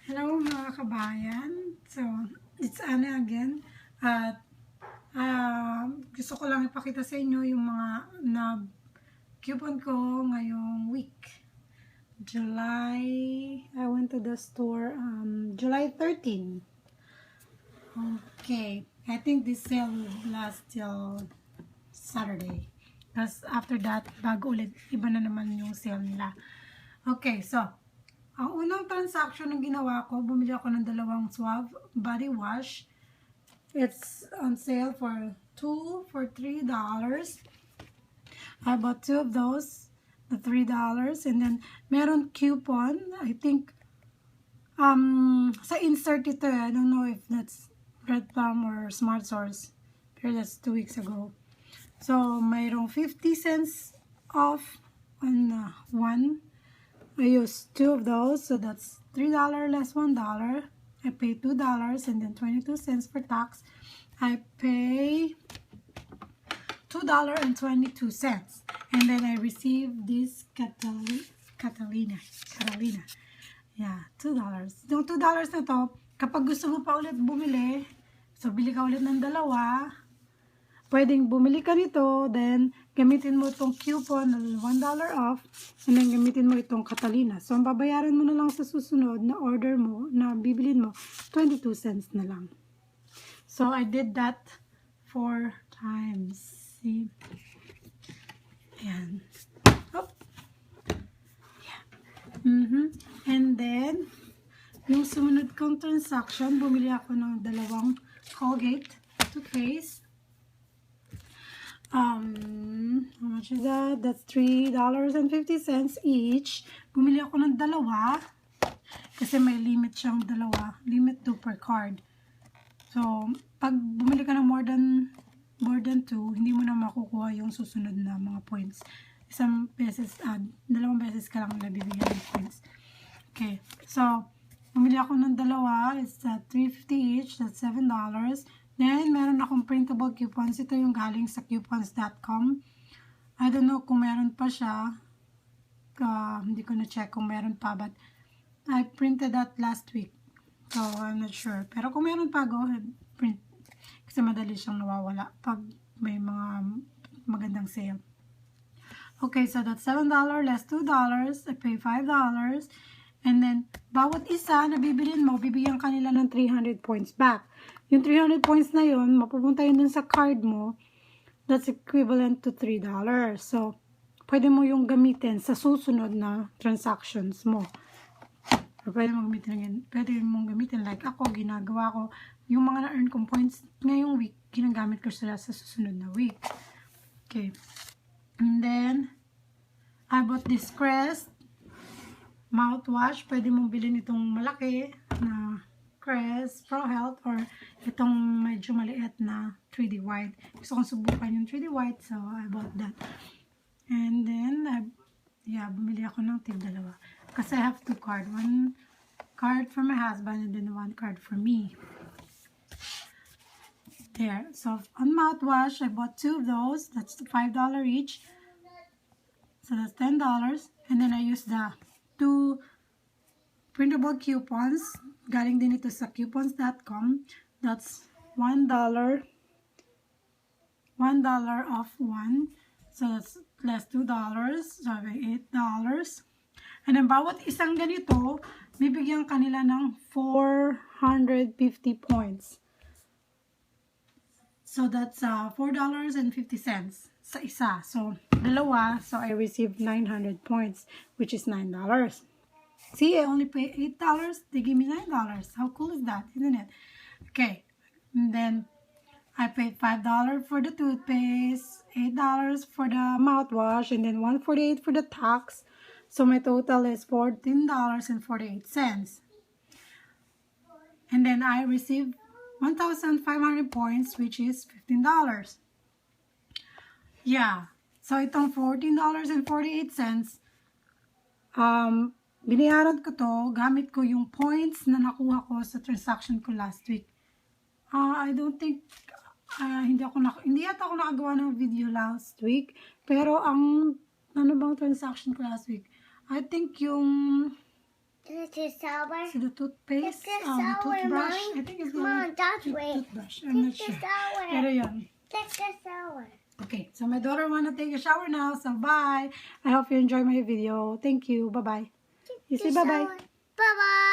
Hello mga kabayan. So, it's Anna again. At gusto ko lang ipakita sa inyo yung mga na-coupon ko ngayong week. I went to the store July 13. Okay. I think this sale will last till Saturday. Tapos after that, bago ulit, iba na naman yung sale nila. Okay, so ang unang transaction na ginawa ko, bumili ako ng dalawang Suave body wash. It's on sale for $3. I bought 2 of those, the $3, and then meron coupon. I think sa insert ito, I don't know if that's Red Plum or Smart Source, pero that's 2 weeks ago. So mayroong 50 cents off on one. I used 2 of those, so that's $3 less $1. I pay $2 and then 22 cents for tax. I pay $2.22, and then I received this Catalina. Yeah, $2. Yung $2 na to, kapag gusto mo pa ulit bumili, so bili ka ulit ng dalawa. Pwedeng bumili ka nito, then gamitin mo itong coupon ng $1 off, and then gamitin mo itong Catalina. So, ang babayaran mo na lang sa susunod na order mo, na bibilin mo, 22 cents na lang. So, I did that 4 times. See? Ayan. Oh. Yeah. And then, yung sumunod kong transaction, bumili ako ng dalawang Colgate toothpaste. How much is that? That's $3.50 each. Bumili ako ng dalawa kasi may limit siyang dalawa. Limit 2 per card. So, pag bumili ka ng more than 2, hindi mo na makukuha yung susunod na mga points. Dalawang beses ka lang nabibigyan ng points. Okay. So, bumili ako ng dalawa. It's $3.50 each. That's $7. Then, meron akong printable coupons. Ito yung galing sa coupons.com. I don't know kung meron pa siya. Hindi ko na-check kung meron pa. But, I printed that last week. So, I'm not sure. Pero kung meron pa, go ahead. Print. Kasi madali siyang nawawala pag may mga magandang sale. Okay, so that's $7 less $2. I pay $5. And then, bawat isa na bibilin mo, bibigyan kanila ng 300 points back. Yung 300 points na yun, mapupunta yun dun sa card mo, that's equivalent to $3. So, pwede mo yung gamitin sa susunod na transactions mo. Or pwede mong gamitin like ako, ginagawa ko, yung mga na-earn kong points ngayong week, ginagamit ko sila sa susunod na week. Okay. And then, I bought this Crest mouthwash. Pwede mong bilhin itong malaki na Crest Pro Health or itong medyo maliit na 3D White. Gusto kong subukan yung 3D White, so I bought that. And then, bumili ako ng tig-dalawa. Kasi I have 2 cards. 1 card for my husband and then 1 card for me. There. So, on mouthwash, I bought 2 of those. That's $5 each. So, that's $10. And then, I used the 2 printable coupons. Galing din ito sa coupons.com. That's $1. $1 off 1. So, that's less $2. So, $8. And then, bawat isang ganito, bibigyan kanila ng 450 points. So, that's $4.50 sa isa. So, dalawa. So, I received 900 points, which is $9. See, I only pay $8. They give me $9. How cool is that, isn't it? Okay. And then, I paid $5 for the toothpaste, $8 for the mouthwash, and then $1.48 for the tax. So, my total is $14.48. And then, I received 1,500 points, which is $15. Yeah. So, itong $14.48, binayaran ko to, gamit ko yung points na nakuha ko sa transaction ko last week. I don't think, hindi yata ako nakagawa ng video last week, pero ano bang transaction ko last week? I think yung This is sour. See the toothpaste? This is The sour, toothbrush? Mom. I think it's Come on, that's the way. toothbrush. I'm not This is sure. sour. Pero yun. This is sour. Okay, so my daughter wanna take a shower now, so bye. I hope you enjoy my video. Thank you. Bye-bye. You say bye-bye. Bye bye.